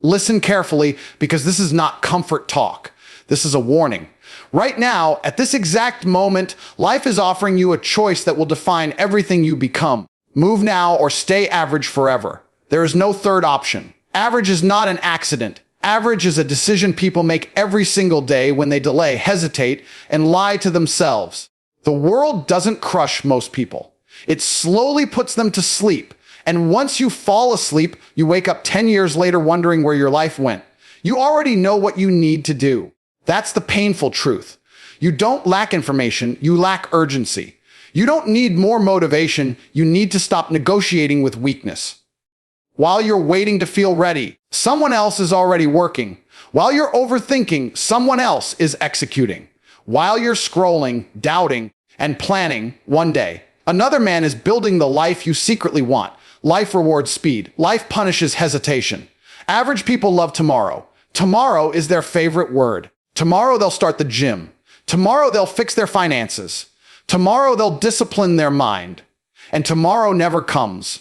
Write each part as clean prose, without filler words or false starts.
Listen carefully, because this is not comfort talk. This is a warning. Right now, at this exact moment, life is offering you a choice that will define everything you become. Move now or stay average forever. There is no third option. Average is not an accident. Average is a decision people make every single day when they delay, hesitate, and lie to themselves. The world doesn't crush most people. It slowly puts them to sleep. And once you fall asleep, you wake up 10 years later wondering where your life went. You already know what you need to do. That's the painful truth. You don't lack information, you lack urgency. You don't need more motivation, you need to stop negotiating with weakness. While you're waiting to feel ready, someone else is already working. While you're overthinking, someone else is executing. While you're scrolling, doubting, and planning, one day, another man is building the life you secretly want. Life rewards speed. Life punishes hesitation. Average people love tomorrow. Tomorrow is their favorite word. Tomorrow they'll start the gym. Tomorrow they'll fix their finances. Tomorrow they'll discipline their mind. And tomorrow never comes.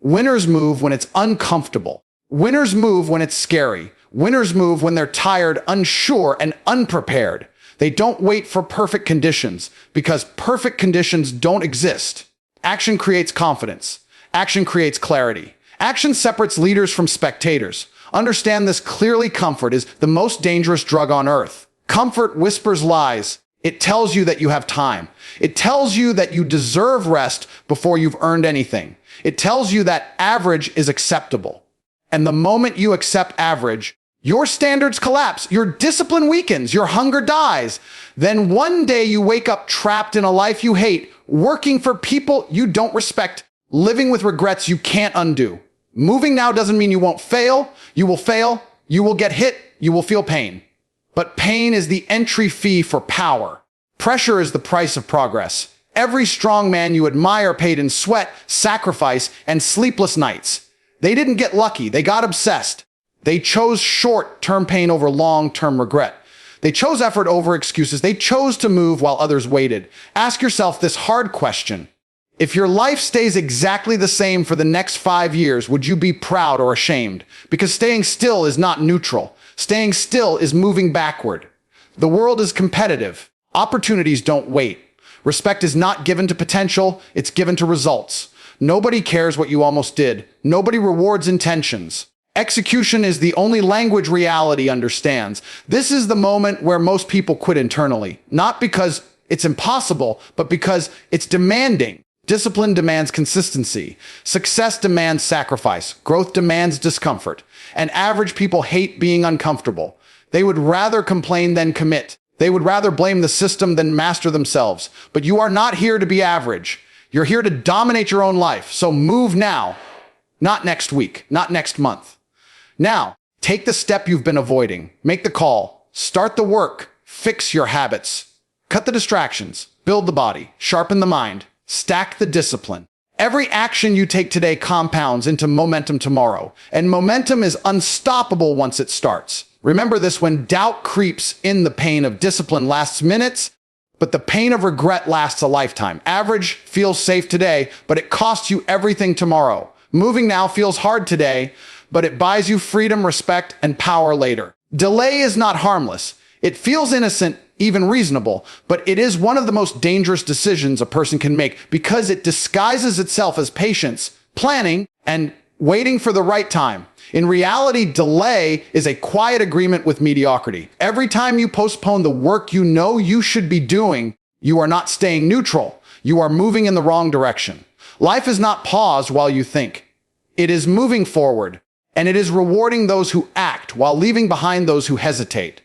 Winners move when it's uncomfortable. Winners move when it's scary. Winners move when they're tired, unsure, and unprepared. They don't wait for perfect conditions, because perfect conditions don't exist. Action creates confidence. Action creates clarity. Action separates leaders from spectators. Understand this clearly. Comfort is the most dangerous drug on earth. Comfort whispers lies. It tells you that you have time. It tells you that you deserve rest before you've earned anything. It tells you that average is acceptable. And the moment you accept average, your standards collapse, your discipline weakens, your hunger dies. Then one day you wake up trapped in a life you hate, working for people you don't respect, living with regrets you can't undo. Moving now doesn't mean you won't fail. You will fail. You will get hit. You will feel pain. But pain is the entry fee for power. Pressure is the price of progress. Every strong man you admire paid in sweat, sacrifice, and sleepless nights. They didn't get lucky. They got obsessed. They chose short-term pain over long-term regret. They chose effort over excuses. They chose to move while others waited. Ask yourself this hard question. If your life stays exactly the same for the next 5 years, would you be proud or ashamed? Because staying still is not neutral. Staying still is moving backward. The world is competitive. Opportunities don't wait. Respect is not given to potential, it's given to results. Nobody cares what you almost did. Nobody rewards intentions. Execution is the only language reality understands. This is the moment where most people quit internally. Not because it's impossible, but because it's demanding. Discipline demands consistency. Success demands sacrifice. Growth demands discomfort. And average people hate being uncomfortable. They would rather complain than commit. They would rather blame the system than master themselves. But you are not here to be average. You're here to dominate your own life. So move now. Not next week. Not next month. Now, take the step you've been avoiding. Make the call. Start the work. Fix your habits. Cut the distractions. Build the body. Sharpen the mind. Stack the discipline. Every action you take today compounds into momentum tomorrow, and momentum is unstoppable once it starts. Remember this: when doubt creeps in, the pain of discipline lasts minutes, but the pain of regret lasts a lifetime. Average feels safe today, but it costs you everything tomorrow. Moving now feels hard today, but it buys you freedom, respect, and power later. Delay is not harmless. It feels innocent, even reasonable, but it is one of the most dangerous decisions a person can make because it disguises itself as patience, planning, and waiting for the right time. In reality, delay is a quiet agreement with mediocrity. Every time you postpone the work you know you should be doing, you are not staying neutral. You are moving in the wrong direction. Life is not paused while you think. It is moving forward, and it is rewarding those who act while leaving behind those who hesitate.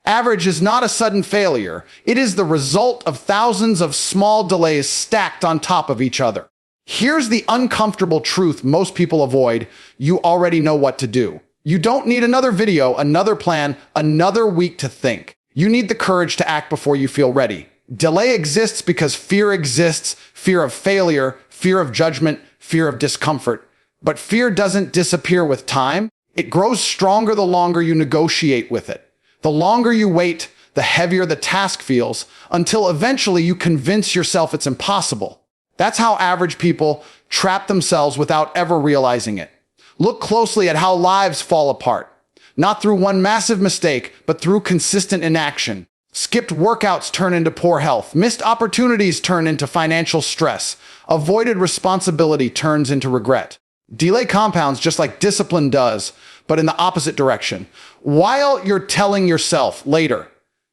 Average is not a sudden failure. It is the result of thousands of small delays stacked on top of each other. Here's the uncomfortable truth most people avoid. You already know what to do. You don't need another video, another plan, another week to think. You need the courage to act before you feel ready. Delay exists because fear exists. Fear of failure, fear of judgment, fear of discomfort. But fear doesn't disappear with time. It grows stronger the longer you negotiate with it. The longer you wait, the heavier the task feels, until eventually you convince yourself it's impossible. That's how average people trap themselves without ever realizing it. Look closely at how lives fall apart. not through one massive mistake, but through consistent inaction. Skipped workouts turn into poor health. Missed opportunities turn into financial stress. Avoided responsibility turns into regret. Delay compounds just like discipline does, but in the opposite direction. While you're telling yourself later,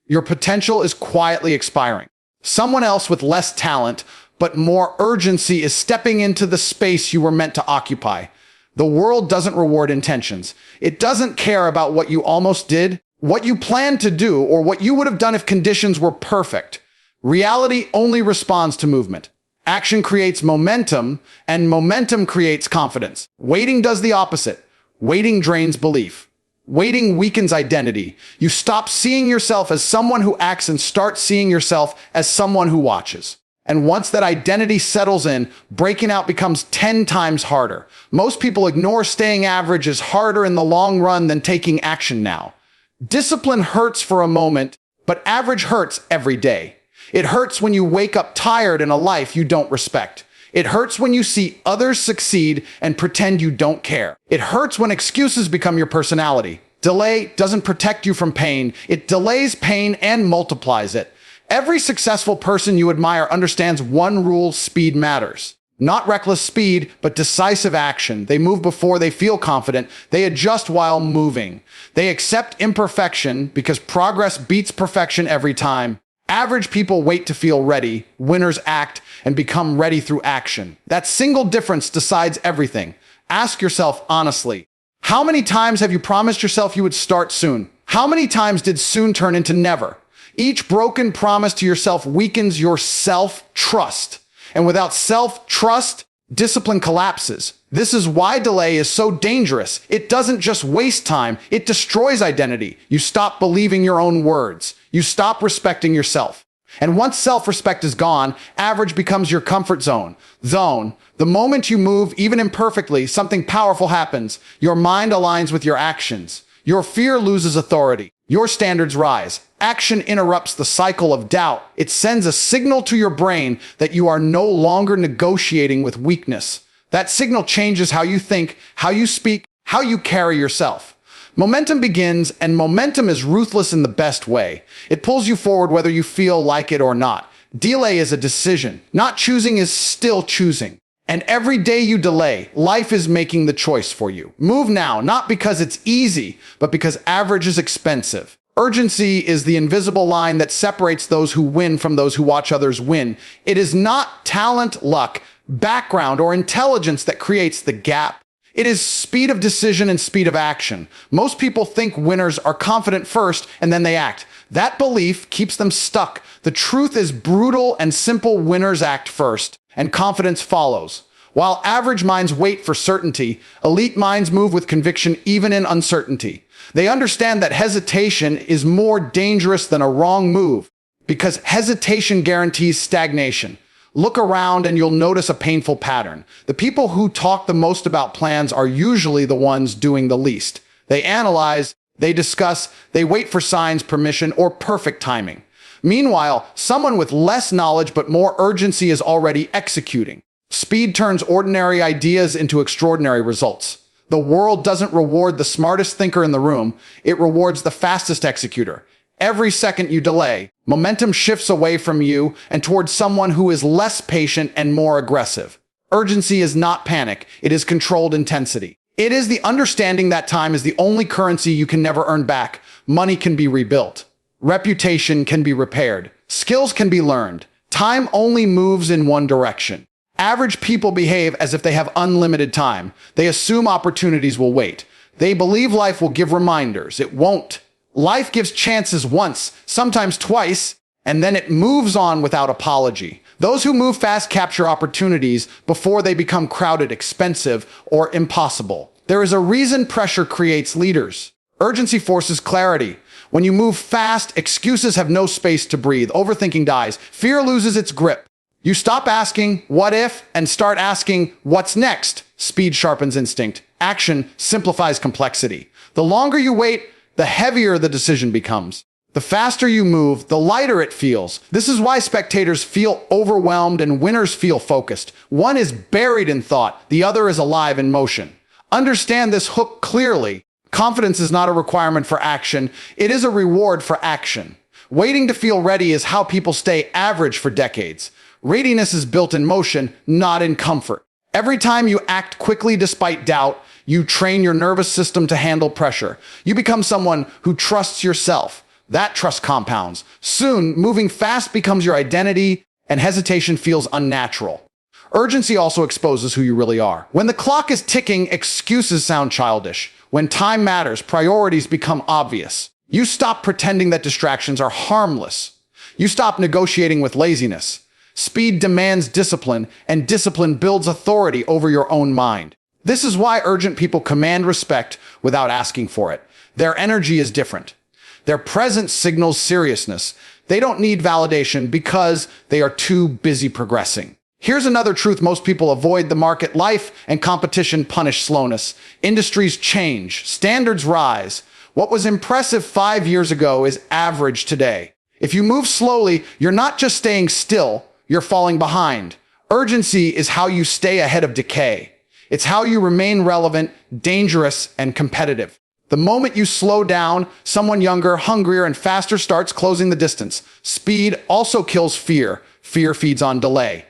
your potential is quietly expiring. Someone else with less talent, but more urgency is stepping into the space you were meant to occupy. The world doesn't reward intentions. It doesn't care about what you almost did, what you planned to do, or what you would have done if conditions were perfect. Reality only responds to movement. Action creates momentum, and momentum creates confidence. Waiting does the opposite. Waiting drains belief. Waiting weakens identity. You stop seeing yourself as someone who acts and start seeing yourself as someone who watches. And once that identity settles in, breaking out becomes 10 times harder. Most people ignore staying average is harder in the long run than taking action now. Discipline hurts for a moment, but average hurts every day. It hurts when you wake up tired in a life you don't respect. It hurts when you see others succeed and pretend you don't care. It hurts when excuses become your personality. Delay doesn't protect you from pain. It delays pain and multiplies it. Every successful person you admire understands one rule: speed matters. Not reckless speed, but decisive action. They move before they feel confident. They adjust while moving. They accept imperfection because progress beats perfection every time. Average people wait to feel ready. Winners act and become ready through action. That single difference decides everything. Ask yourself honestly, how many times have you promised yourself you would start soon? How many times did soon turn into never? Each broken promise to yourself weakens your self-trust. And without self-trust, discipline collapses. This is why delay is so dangerous. It doesn't just waste time, it destroys identity. You stop believing your own words. You stop respecting yourself. And once self-respect is gone, average becomes your comfort zone. The moment you move, even imperfectly, something powerful happens. Your mind aligns with your actions. Your fear loses authority. Your standards rise. Action interrupts the cycle of doubt. It sends a signal to your brain that you are no longer negotiating with weakness. That signal changes how you think, how you speak, how you carry yourself. Momentum begins, and momentum is ruthless in the best way. It pulls you forward whether you feel like it or not. Delay is a decision. Not choosing is still choosing. And every day you delay, life is making the choice for you. Move now, not because it's easy, but because average is expensive. Urgency is the invisible line that separates those who win from those who watch others win. It is not talent, luck, background, or intelligence that creates the gap. It is speed of decision and speed of action. Most people think winners are confident first and then they act. That belief keeps them stuck. The truth is brutal and simple: winners act first, and confidence follows. While average minds wait for certainty, elite minds move with conviction even in uncertainty. They understand that hesitation is more dangerous than a wrong move, because hesitation guarantees stagnation. Look around and you'll notice a painful pattern. The people who talk the most about plans are usually the ones doing the least. They analyze, they discuss, they wait for signs, permission, or perfect timing. Meanwhile, someone with less knowledge but more urgency is already executing. Speed turns ordinary ideas into extraordinary results. The world doesn't reward the smartest thinker in the room, it rewards the fastest executor. Every second you delay, momentum shifts away from you and towards someone who is less patient and more aggressive. Urgency is not panic, it is controlled intensity. It is the understanding that time is the only currency you can never earn back. Money can be rebuilt. Reputation can be repaired. Skills can be learned. Time only moves in one direction. Average people behave as if they have unlimited time. They assume opportunities will wait. They believe life will give reminders. It won't. Life gives chances once, sometimes twice, and then it moves on without apology. Those who move fast capture opportunities before they become crowded, expensive, or impossible. There is a reason pressure creates leaders. Urgency forces clarity. When you move fast, excuses have no space to breathe. Overthinking dies. Fear loses its grip. You stop asking, what if, and start asking, what's next? Speed sharpens instinct. Action simplifies complexity. The longer you wait, the heavier the decision becomes. The faster you move, the lighter it feels. This is why spectators feel overwhelmed and winners feel focused. One is buried in thought, the other is alive in motion. Understand this hook clearly. Confidence is not a requirement for action. It is a reward for action. Waiting to feel ready is how people stay average for decades. Readiness is built in motion, not in comfort. Every time you act quickly despite doubt, you train your nervous system to handle pressure. You become someone who trusts yourself. That trust compounds. Soon, moving fast becomes your identity, and hesitation feels unnatural. Urgency also exposes who you really are. When the clock is ticking, excuses sound childish. When time matters, priorities become obvious. You stop pretending that distractions are harmless. You stop negotiating with laziness. Speed demands discipline, and discipline builds authority over your own mind. This is why urgent people command respect without asking for it. Their energy is different. Their presence signals seriousness. They don't need validation because they are too busy progressing. Here's another truth most people avoid: the market. Life and competition punish slowness. Industries change. Standards rise. What was impressive 5 years ago is average today. If you move slowly, you're not just staying still, you're falling behind. Urgency is how you stay ahead of decay. It's how you remain relevant, dangerous, and competitive. The moment you slow down, someone younger, hungrier, and faster starts closing the distance. Speed also kills fear. Fear feeds on delay.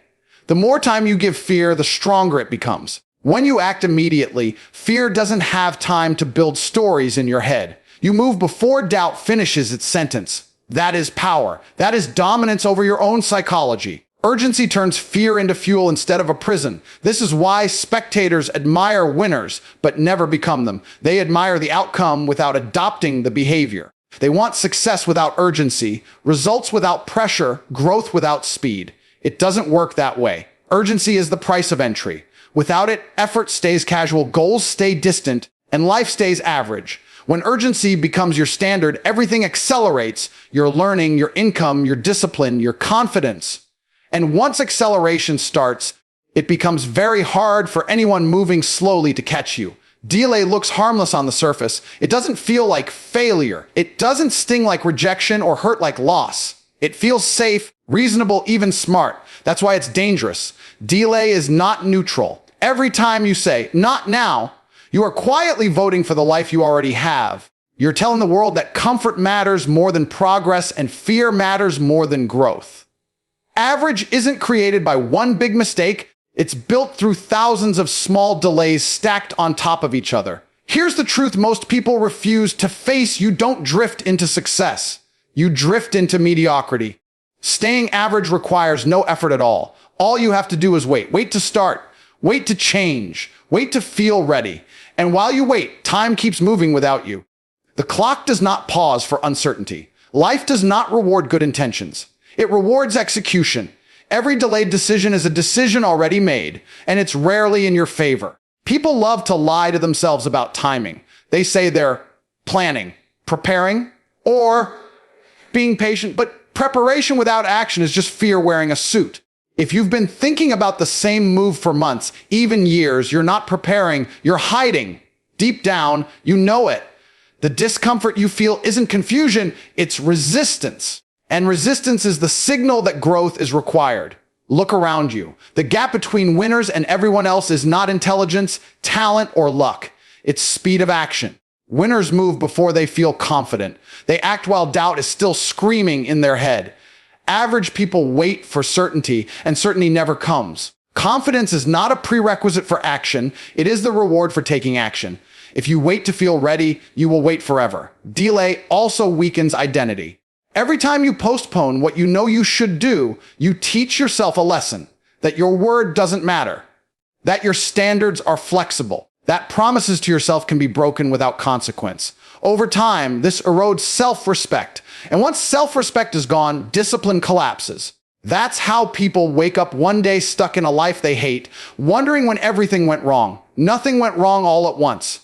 The more time you give fear, the stronger it becomes. When you act immediately, fear doesn't have time to build stories in your head. You move before doubt finishes its sentence. That is power. That is dominance over your own psychology. Urgency turns fear into fuel instead of a prison. This is why spectators admire winners, but never become them. They admire the outcome without adopting the behavior. They want success without urgency, results without pressure, growth without speed. It doesn't work that way. Urgency is the price of entry. Without it, effort stays casual, goals stay distant, and life stays average. When urgency becomes your standard, everything accelerates: your learning, your income, your discipline, your confidence. And once acceleration starts, it becomes very hard for anyone moving slowly to catch you. Delay looks harmless on the surface. It doesn't feel like failure. It doesn't sting like rejection or hurt like loss. It feels safe, reasonable, even smart. That's why it's dangerous. Delay is not neutral. Every time you say, "not now," you are quietly voting for the life you already have. You're telling the world that comfort matters more than progress and fear matters more than growth. Average isn't created by one big mistake. It's built through thousands of small delays stacked on top of each other. Here's the truth most people refuse to face: you don't drift into success. You drift into mediocrity. Staying average requires no effort at all. All you have to do is wait. Wait to start. Wait to change. Wait to feel ready. And while you wait, time keeps moving without you. The clock does not pause for uncertainty. Life does not reward good intentions. It rewards execution. Every delayed decision is a decision already made, and it's rarely in your favor. People love to lie to themselves about timing. They say they're planning, preparing, or being patient, but preparation without action is just fear wearing a suit. If you've been thinking about the same move for months, even years, you're not preparing, you're hiding. Deep down, you know it. The discomfort you feel isn't confusion, it's resistance. And resistance is the signal that growth is required. Look around you. The gap between winners and everyone else is not intelligence, talent, or luck. It's speed of action. Winners move before they feel confident. They act while doubt is still screaming in their head. Average people wait for certainty, and certainty never comes. Confidence is not a prerequisite for action. It is the reward for taking action. If you wait to feel ready, you will wait forever. Delay also weakens identity. Every time you postpone what you know you should do, you teach yourself a lesson: that your word doesn't matter, that your standards are flexible, that promises to yourself can be broken without consequence. Over time, this erodes self-respect. And once self-respect is gone, discipline collapses. That's how people wake up one day stuck in a life they hate, wondering when everything went wrong. Nothing went wrong all at once.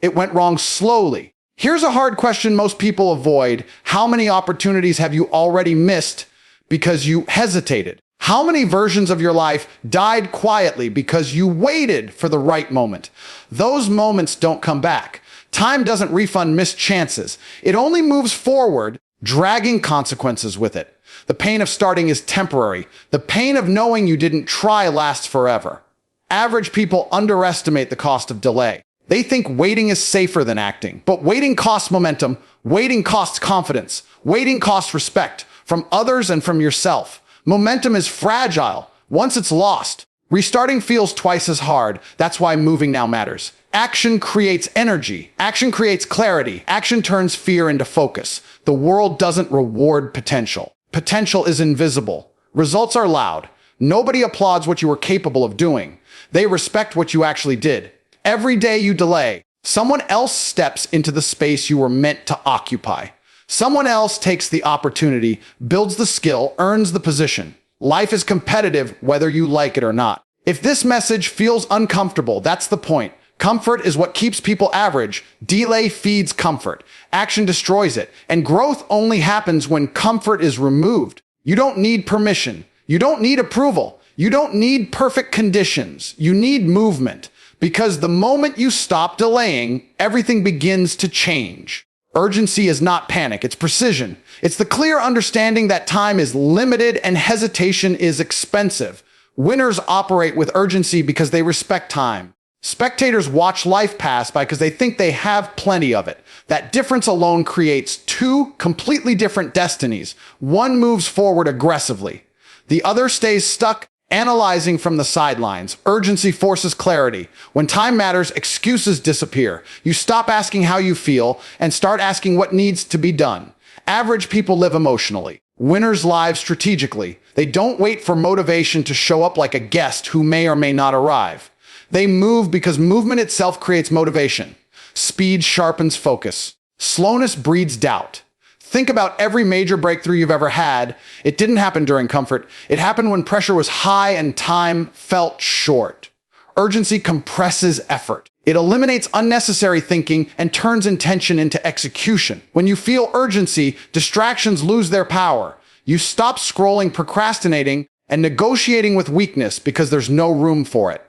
It went wrong slowly. Here's a hard question most people avoid: how many opportunities have you already missed because you hesitated? How many versions of your life died quietly because you waited for the right moment? Those moments don't come back. Time doesn't refund missed chances. It only moves forward, dragging consequences with it. The pain of starting is temporary. The pain of knowing you didn't try lasts forever. Average people underestimate the cost of delay. They think waiting is safer than acting. But waiting costs momentum, waiting costs confidence, waiting costs respect from others and from yourself. Momentum is fragile. Once it's lost, restarting feels twice as hard. That's why moving now matters. Action creates energy. Action creates clarity. Action turns fear into focus. The world doesn't reward potential. Potential is invisible. Results are loud. Nobody applauds what you were capable of doing. They respect what you actually did. Every day you delay, someone else steps into the space you were meant to occupy. Someone else takes the opportunity, builds the skill, earns the position. Life is competitive whether you like it or not. If this message feels uncomfortable, that's the point. Comfort is what keeps people average. Delay feeds comfort. Action destroys it. And growth only happens when comfort is removed. You don't need permission. You don't need approval. You don't need perfect conditions. You need movement. Because the moment you stop delaying, everything begins to change. Urgency is not panic, it's precision. It's the clear understanding that time is limited and hesitation is expensive. Winners operate with urgency because they respect time. Spectators watch life pass by because they think they have plenty of it. That difference alone creates two completely different destinies. One moves forward aggressively. The other stays stuck, analyzing from the sidelines. Urgency forces clarity. When time matters, excuses disappear. You stop asking how you feel and start asking what needs to be done. Average people live emotionally. Winners live strategically. They don't wait for motivation to show up like a guest who may or may not arrive. They move because movement itself creates motivation. Speed sharpens focus. Slowness breeds doubt. Think about every major breakthrough you've ever had. It didn't happen during comfort. It happened when pressure was high and time felt short. Urgency compresses effort. It eliminates unnecessary thinking and turns intention into execution. When you feel urgency, distractions lose their power. You stop scrolling, procrastinating, and negotiating with weakness because there's no room for it.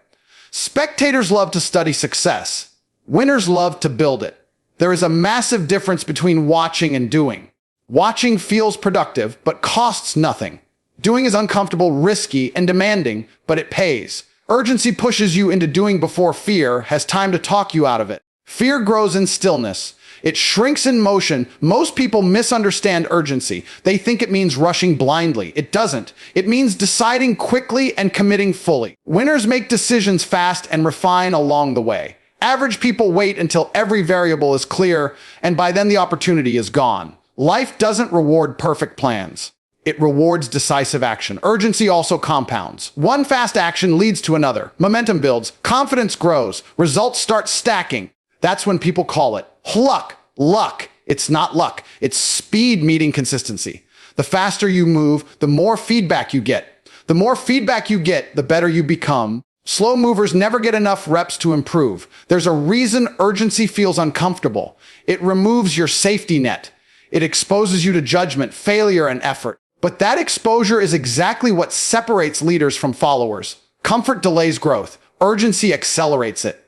Spectators love to study success. Winners love to build it. There is a massive difference between watching and doing. Watching feels productive, but costs nothing. Doing is uncomfortable, risky, and demanding, but it pays. Urgency pushes you into doing before fear has time to talk you out of it. Fear grows in stillness. It shrinks in motion. Most people misunderstand urgency. They think it means rushing blindly. It doesn't. It means deciding quickly and committing fully. Winners make decisions fast and refine along the way. Average people wait until every variable is clear, and by then the opportunity is gone. Life doesn't reward perfect plans. It rewards decisive action. Urgency also compounds. One fast action leads to another. Momentum builds. Confidence grows. Results start stacking. That's when people call it luck. Luck. It's not luck. It's speed meeting consistency. The faster you move, the more feedback you get. The more feedback you get, the better you become. Slow movers never get enough reps to improve. There's a reason urgency feels uncomfortable. It removes your safety net. It exposes you to judgment, failure, and effort. But that exposure is exactly what separates leaders from followers. Comfort delays growth. Urgency accelerates it.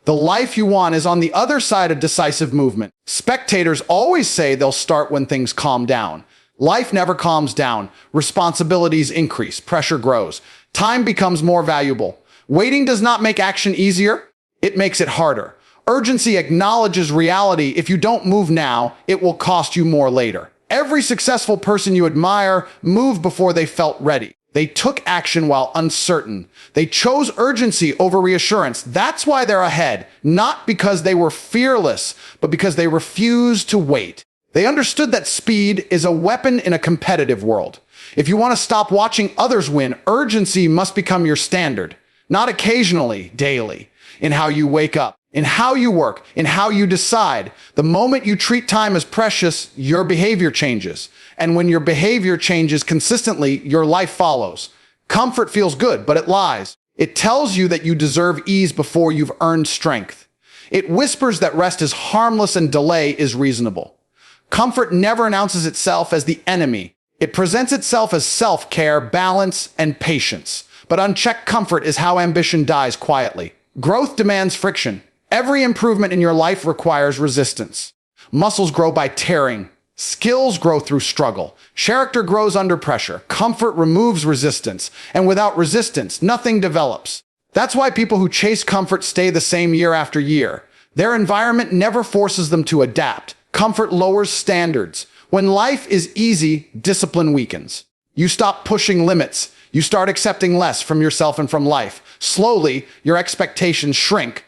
The life you want is on the other side of decisive movement. Spectators always say they'll start when things calm down. Life never calms down. Responsibilities increase. Pressure grows. Time becomes more valuable. Waiting does not make action easier. It makes it harder. Urgency acknowledges reality. If you don't move now, it will cost you more later. Every successful person you admire moved before they felt ready. They took action while uncertain. They chose urgency over reassurance. That's why they're ahead, not because they were fearless, but because they refused to wait. They understood that speed is a weapon in a competitive world. If you want to stop watching others win, urgency must become your standard. Not occasionally, daily, in how you wake up, in how you work, in how you decide. The moment you treat time as precious, your behavior changes. And when your behavior changes consistently, your life follows. Comfort feels good, but it lies. It tells you that you deserve ease before you've earned strength. It whispers that rest is harmless and delay is reasonable. Comfort never announces itself as the enemy. It presents itself as self-care, balance, and patience. But unchecked comfort is how ambition dies quietly. Growth demands friction. Every improvement in your life requires resistance. Muscles grow by tearing. Skills grow through struggle. Character grows under pressure. Comfort removes resistance. And without resistance, nothing develops. That's why people who chase comfort stay the same year after year. Their environment never forces them to adapt. Comfort lowers standards. When life is easy, discipline weakens. You stop pushing limits. You start accepting less from yourself and from life. Slowly, your expectations shrink.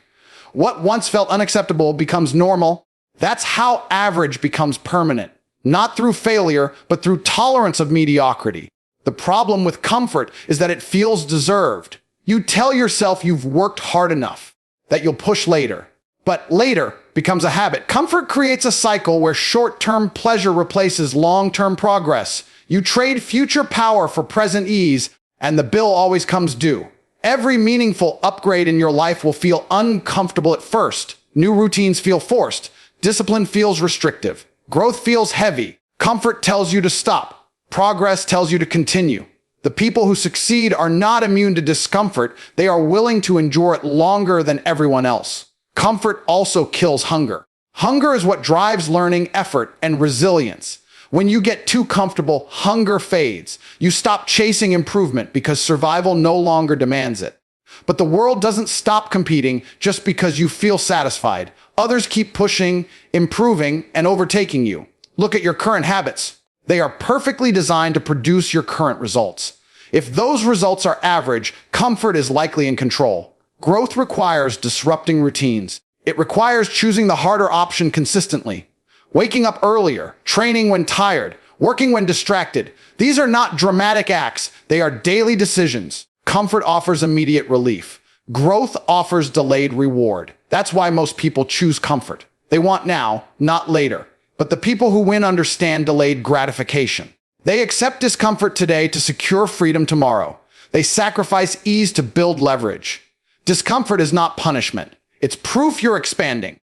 What once felt unacceptable becomes normal. That's how average becomes permanent. Not through failure, but through tolerance of mediocrity. The problem with comfort is that it feels deserved. You tell yourself you've worked hard enough, that you'll push later. But later becomes a habit. Comfort creates a cycle where short-term pleasure replaces long-term progress. You trade future power for present ease, and the bill always comes due. Every meaningful upgrade in your life will feel uncomfortable at first. New routines feel forced. Discipline feels restrictive. Growth feels heavy. Comfort tells you to stop. Progress tells you to continue. The people who succeed are not immune to discomfort. They are willing to endure it longer than everyone else. Comfort also kills hunger. Hunger is what drives learning, effort, and resilience. When you get too comfortable, hunger fades. You stop chasing improvement because survival no longer demands it. But the world doesn't stop competing just because you feel satisfied. Others keep pushing, improving, and overtaking you. Look at your current habits. They are perfectly designed to produce your current results. If those results are average, comfort is likely in control. Growth requires disrupting routines. It requires choosing the harder option consistently. Waking up earlier, training when tired, working when distracted. These are not dramatic acts. They are daily decisions. Comfort offers immediate relief. Growth offers delayed reward. That's why most people choose comfort. They want now, not later. But the people who win understand delayed gratification. They accept discomfort today to secure freedom tomorrow. They sacrifice ease to build leverage. Discomfort is not punishment. It's proof you're expanding.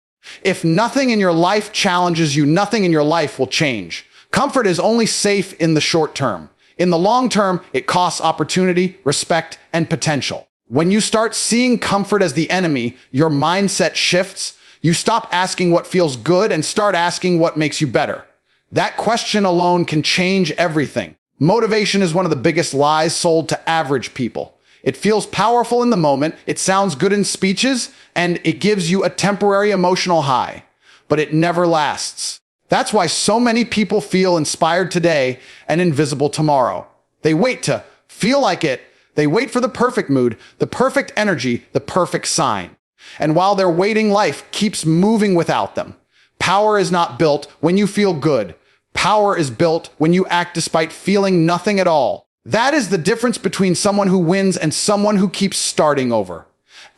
If nothing in your life challenges you, nothing in your life will change. Comfort is only safe in the short term. In the long term, it costs opportunity, respect, and potential. When you start seeing comfort as the enemy, your mindset shifts. You stop asking what feels good and start asking what makes you better. That question alone can change everything. Motivation is one of the biggest lies sold to average people. It feels powerful in the moment, it sounds good in speeches, and it gives you a temporary emotional high. But it never lasts. That's why so many people feel inspired today and invisible tomorrow. They wait to feel like it. They wait for the perfect mood, the perfect energy, the perfect sign. And while they're waiting, life keeps moving without them. Power is not built when you feel good. Power is built when you act despite feeling nothing at all. That is the difference between someone who wins and someone who keeps starting over.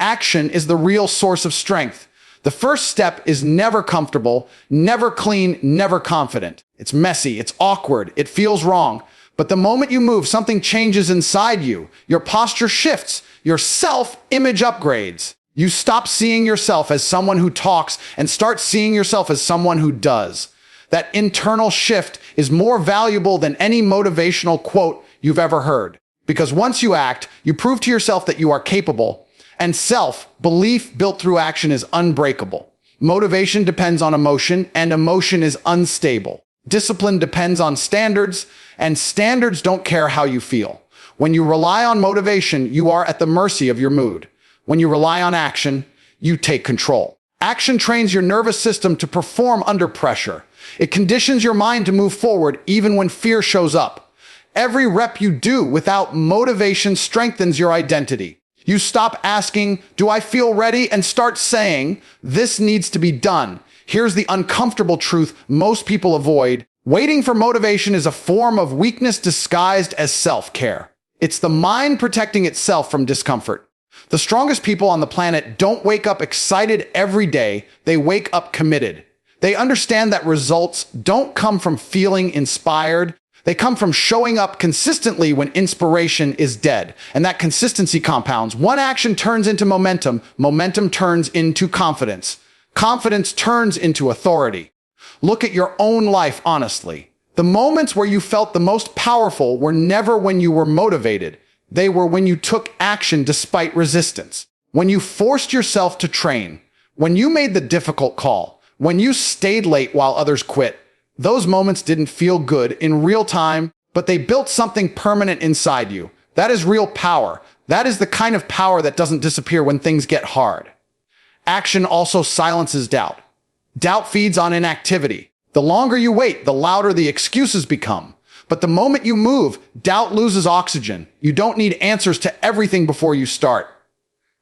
Action is the real source of strength. The first step is never comfortable, never clean, never confident. It's messy, it's awkward, it feels wrong. But the moment you move, something changes inside you. Your posture shifts, your self-image upgrades. You stop seeing yourself as someone who talks and start seeing yourself as someone who does. That internal shift is more valuable than any motivational quote you've ever heard. Because once you act, you prove to yourself that you are capable. And self-belief built through action is unbreakable. Motivation depends on emotion, and emotion is unstable. Discipline depends on standards, and standards don't care how you feel. When you rely on motivation, you are at the mercy of your mood. When you rely on action, you take control. Action trains your nervous system to perform under pressure. It conditions your mind to move forward even when fear shows up. Every rep you do without motivation strengthens your identity. You stop asking, "Do I feel ready?" and start saying, "This needs to be done." Here's the uncomfortable truth most people avoid. Waiting for motivation is a form of weakness disguised as self-care. It's the mind protecting itself from discomfort. The strongest people on the planet don't wake up excited every day. They wake up committed. They understand that results don't come from feeling inspired. They come from showing up consistently when inspiration is dead. And that consistency compounds. One action turns into momentum. Momentum turns into confidence. Confidence turns into authority. Look at your own life honestly. The moments where you felt the most powerful were never when you were motivated. They were when you took action despite resistance. When you forced yourself to train. When you made the difficult call. When you stayed late while others quit. Those moments didn't feel good in real time, but they built something permanent inside you. That is real power. That is the kind of power that doesn't disappear when things get hard. Action also silences doubt. Doubt feeds on inactivity. The longer you wait, the louder the excuses become. But the moment you move, doubt loses oxygen. You don't need answers to everything before you start.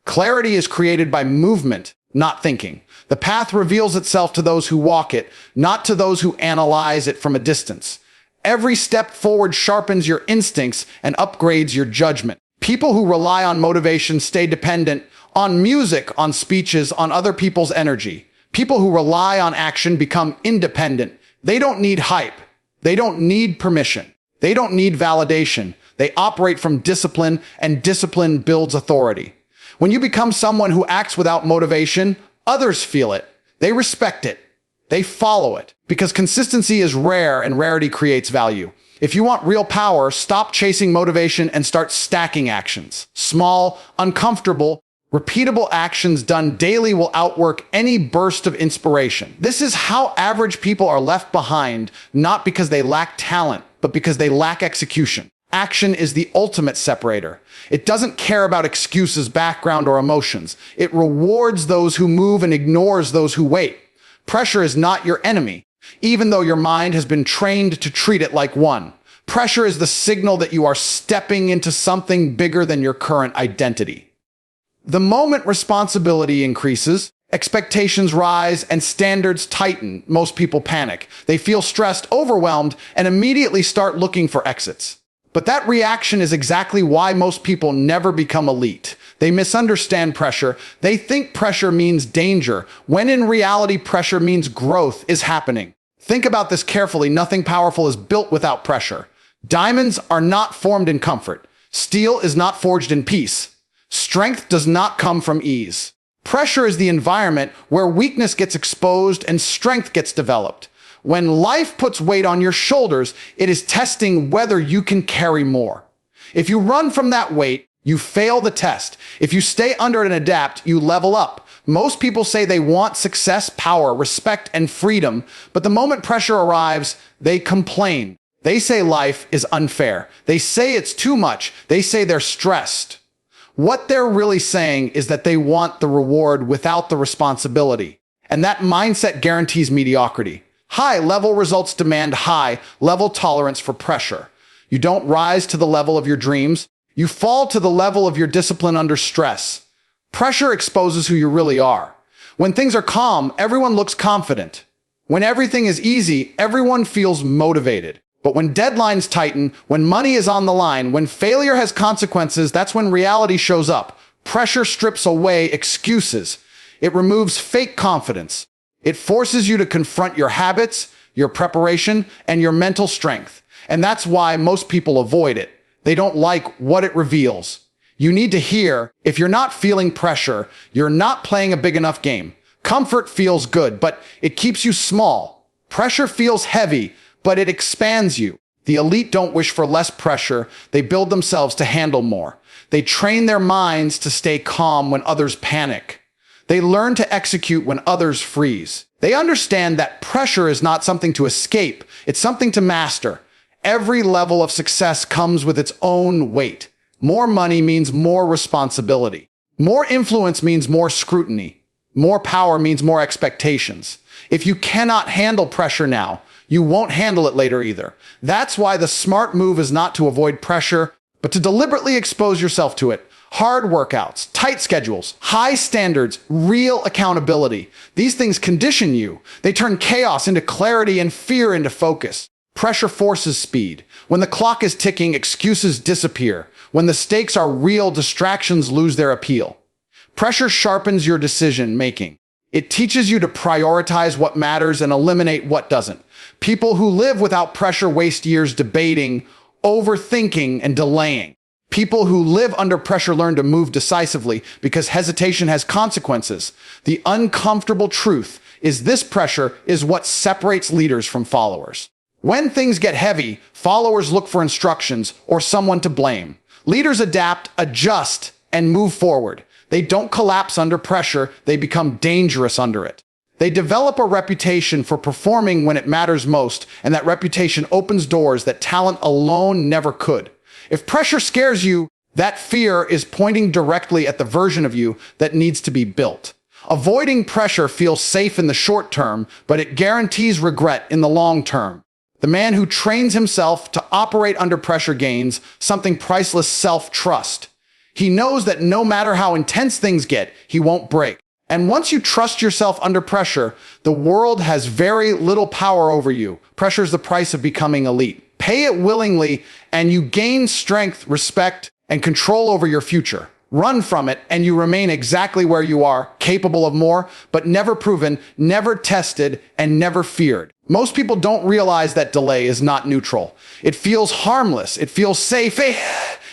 Clarity is created by movement, not thinking. The path reveals itself to those who walk it, not to those who analyze it from a distance. Every step forward sharpens your instincts and upgrades your judgment. People who rely on motivation stay dependent on music, on speeches, on other people's energy. People who rely on action become independent. They don't need hype. They don't need permission. They don't need validation. They operate from discipline, and discipline builds authority. When you become someone who acts without motivation, others feel it. They respect it. They follow it. Because consistency is rare and rarity creates value. If you want real power, stop chasing motivation and start stacking actions. Small, uncomfortable, repeatable actions done daily will outwork any burst of inspiration. This is how average people are left behind, not because they lack talent, but because they lack execution. Action is the ultimate separator. It doesn't care about excuses, background, or emotions. It rewards those who move and ignores those who wait. Pressure is not your enemy, even though your mind has been trained to treat it like one. Pressure is the signal that you are stepping into something bigger than your current identity. The moment responsibility increases, expectations rise, and standards tighten, most people panic. They feel stressed, overwhelmed, and immediately start looking for exits. But that reaction is exactly why most people never become elite. They misunderstand pressure. They think pressure means danger, when in reality, pressure means growth is happening. Think about this carefully. Nothing powerful is built without pressure. Diamonds are not formed in comfort. Steel is not forged in peace. Strength does not come from ease. Pressure is the environment where weakness gets exposed and strength gets developed. When life puts weight on your shoulders, it is testing whether you can carry more. If you run from that weight, you fail the test. If you stay under it and adapt, you level up. Most people say they want success, power, respect, and freedom, but the moment pressure arrives, they complain. They say life is unfair. They say it's too much. They say they're stressed. What they're really saying is that they want the reward without the responsibility. And that mindset guarantees mediocrity. High-level results demand high-level tolerance for pressure. You don't rise to the level of your dreams. You fall to the level of your discipline under stress. Pressure exposes who you really are. When things are calm, everyone looks confident. When everything is easy, everyone feels motivated. But when deadlines tighten, when money is on the line, when failure has consequences, that's when reality shows up. Pressure strips away excuses. It removes fake confidence. It forces you to confront your habits, your preparation, and your mental strength. And that's why most people avoid it. They don't like what it reveals. You need to hear, if you're not feeling pressure, you're not playing a big enough game. Comfort feels good, but it keeps you small. Pressure feels heavy, but it expands you. The elite don't wish for less pressure. They build themselves to handle more. They train their minds to stay calm when others panic. They learn to execute when others freeze. They understand that pressure is not something to escape. It's something to master. Every level of success comes with its own weight. More money means more responsibility. More influence means more scrutiny. More power means more expectations. If you cannot handle pressure now, you won't handle it later either. That's why the smart move is not to avoid pressure, but to deliberately expose yourself to it. Hard workouts, tight schedules, high standards, real accountability. These things condition you. They turn chaos into clarity and fear into focus. Pressure forces speed. When the clock is ticking, excuses disappear. When the stakes are real, distractions lose their appeal. Pressure sharpens your decision making. It teaches you to prioritize what matters and eliminate what doesn't. People who live without pressure waste years debating, overthinking, and delaying. People who live under pressure learn to move decisively because hesitation has consequences. The uncomfortable truth is this: pressure is what separates leaders from followers. When things get heavy, followers look for instructions or someone to blame. Leaders adapt, adjust, and move forward. They don't collapse under pressure. They become dangerous under it. They develop a reputation for performing when it matters most, and that reputation opens doors that talent alone never could. If pressure scares you, that fear is pointing directly at the version of you that needs to be built. Avoiding pressure feels safe in the short term, but it guarantees regret in the long term. The man who trains himself to operate under pressure gains something priceless: self-trust. He knows that no matter how intense things get, he won't break. And once you trust yourself under pressure, the world has very little power over you. Pressure is the price of becoming elite. Pay it willingly, and you gain strength, respect, and control over your future. Run from it, and you remain exactly where you are, capable of more, but never proven, never tested, and never feared. Most people don't realize that delay is not neutral. It feels harmless. It feels safe.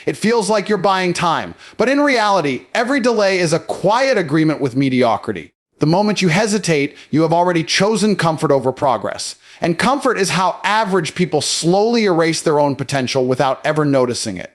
It feels like you're buying time. But in reality, every delay is a quiet agreement with mediocrity. The moment you hesitate, you have already chosen comfort over progress. And comfort is how average people slowly erase their own potential without ever noticing it.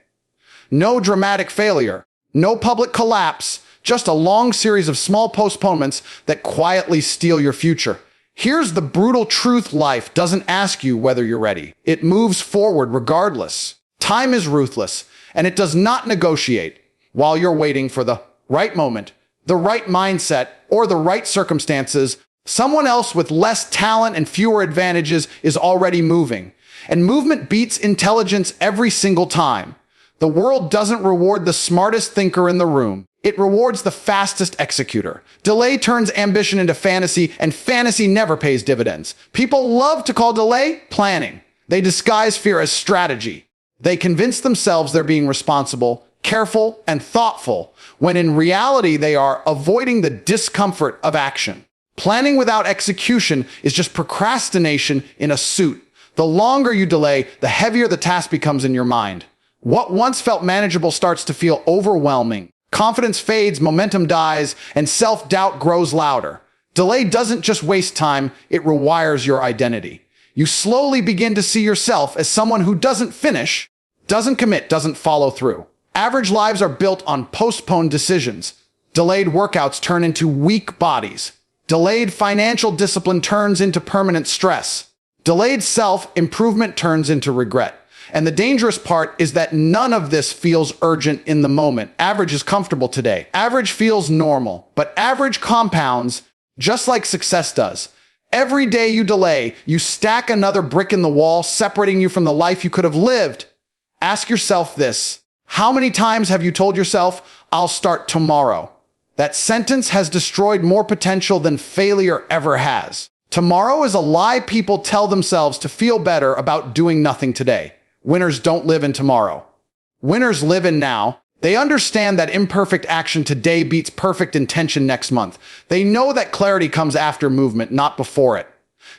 No dramatic failure. No public collapse, just a long series of small postponements that quietly steal your future. Here's the brutal truth: life doesn't ask you whether you're ready. It moves forward regardless. Time is ruthless, and it does not negotiate. While you're waiting for the right moment, the right mindset, or the right circumstances, someone else with less talent and fewer advantages is already moving. And movement beats intelligence every single time. The world doesn't reward the smartest thinker in the room. It rewards the fastest executor. Delay turns ambition into fantasy, and fantasy never pays dividends. People love to call delay planning. They disguise fear as strategy. They convince themselves they're being responsible, careful, and thoughtful, when in reality they are avoiding the discomfort of action. Planning without execution is just procrastination in a suit. The longer you delay, the heavier the task becomes in your mind. What once felt manageable starts to feel overwhelming. Confidence fades, momentum dies, and self-doubt grows louder. Delay doesn't just waste time, it rewires your identity. You slowly begin to see yourself as someone who doesn't finish, doesn't commit, doesn't follow through. Average lives are built on postponed decisions. Delayed workouts turn into weak bodies. Delayed financial discipline turns into permanent stress. Delayed self-improvement turns into regret. And the dangerous part is that none of this feels urgent in the moment. Average is comfortable today. Average feels normal. But average compounds just like success does. Every day you delay, you stack another brick in the wall, separating you from the life you could have lived. Ask yourself this: how many times have you told yourself, "I'll start tomorrow"? That sentence has destroyed more potential than failure ever has. Tomorrow is a lie people tell themselves to feel better about doing nothing today. Winners don't live in tomorrow. Winners live in now. They understand that imperfect action today beats perfect intention next month. They know that clarity comes after movement, not before it.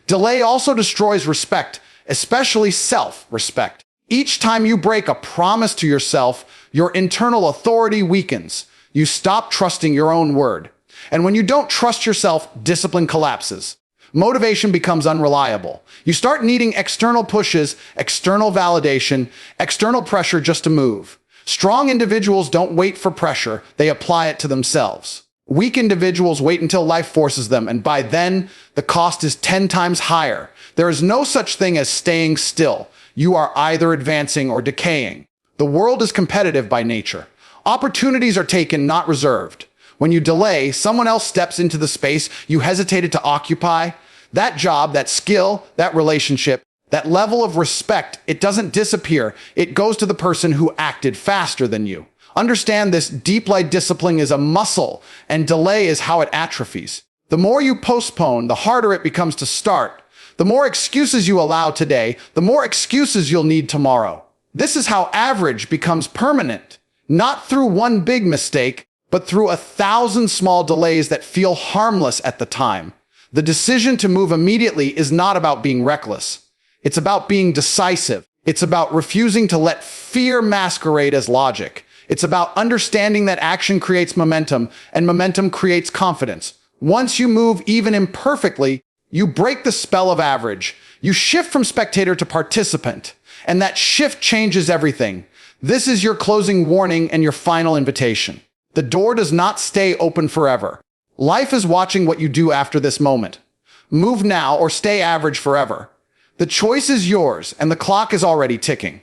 Delay also destroys respect, especially self-respect. Each time you break a promise to yourself, your internal authority weakens. You stop trusting your own word. And when you don't trust yourself, discipline collapses. Motivation becomes unreliable. You start needing external pushes, external validation, external pressure just to move. Strong individuals don't wait for pressure, they apply it to themselves. Weak individuals wait until life forces them, and by then, the cost is 10 times higher. There is no such thing as staying still. You are either advancing or decaying. The world is competitive by nature. Opportunities are taken, not reserved. When you delay, someone else steps into the space you hesitated to occupy. That job, that skill, that relationship, that level of respect, it doesn't disappear. It goes to the person who acted faster than you. Understand this: deep light discipline is a muscle, and delay is how it atrophies. The more you postpone, the harder it becomes to start. The more excuses you allow today, the more excuses you'll need tomorrow. This is how average becomes permanent. Not through one big mistake, but through 1,000 small delays that feel harmless at the time. The decision to move immediately is not about being reckless. It's about being decisive. It's about refusing to let fear masquerade as logic. It's about understanding that action creates momentum, and momentum creates confidence. Once you move even imperfectly, you break the spell of average. You shift from spectator to participant, and that shift changes everything. This is your closing warning and your final invitation. The door does not stay open forever. Life is watching what you do after this moment. Move now or stay average forever. The choice is yours, and the clock is already ticking.